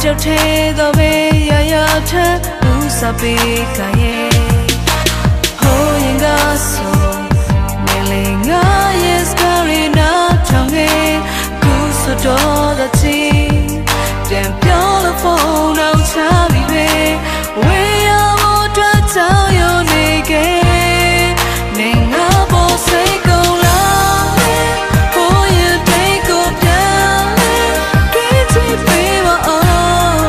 ကြောက်သေးတော့ပဲရရထဦးစားပေးခါရဲ့ဟိုရင်ကဆိုနေလေငါရဲ့စကားရနာထောင်ခဲ့ခုဆိုတော့တဲ့ချီပြန်ပြောလို့ဖုန်းတော့ချပြီးပဲဝေးရဖို့အတွက်ကြောက်ရွံ့နေခဲ့နေငါပေါ်စိတ်ကုန်လာဟိုရင်တိတ်ကိုပြန်လေကြည့်ချစ်ပေးပါအောင်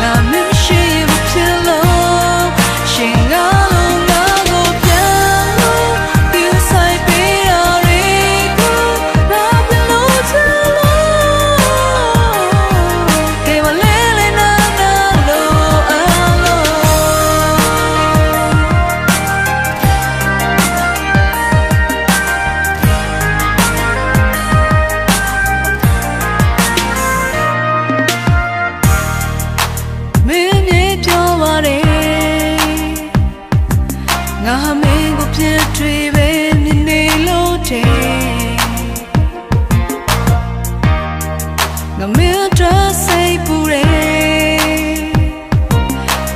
ငါမရှိမဖြစ်လို့ရှင်ငါလုံးငါကိုပြန်လို့ဒီဆိုင်ပေးရတွေကိုငါဘယ်လိုချစ်လို့ကဲမလဲလဲနာနာလို့အလို့မင်းမြေပြောပါတယ်ငါမင်းကိုပြည့်ထွေးပဲမြင်နေလို့တဲ့ငါမင်းအတွက်စိတ်ပူတယ်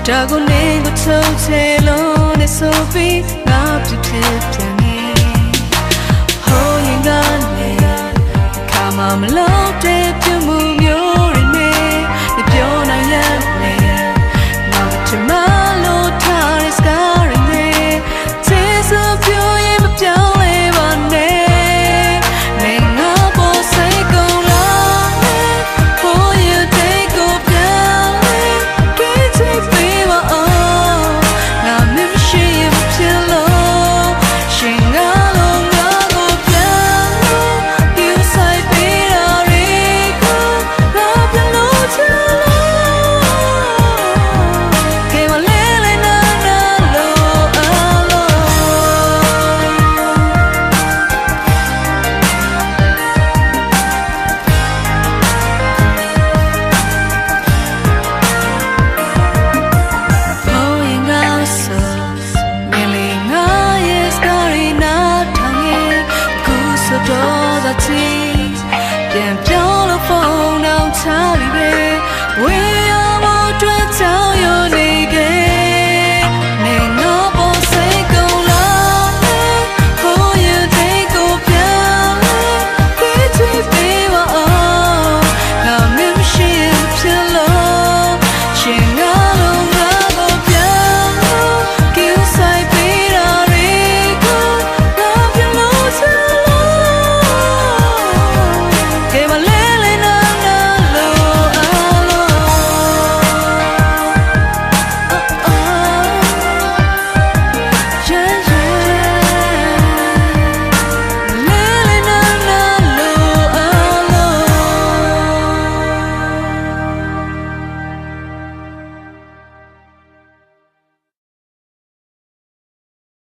ဒါကိုနေကိုထုတ်ချေလို့နေဆိုပြီးငါပြည့်ပြန်နေဟိုရင်ကနေခါမမလို့တဲ့ပြမှု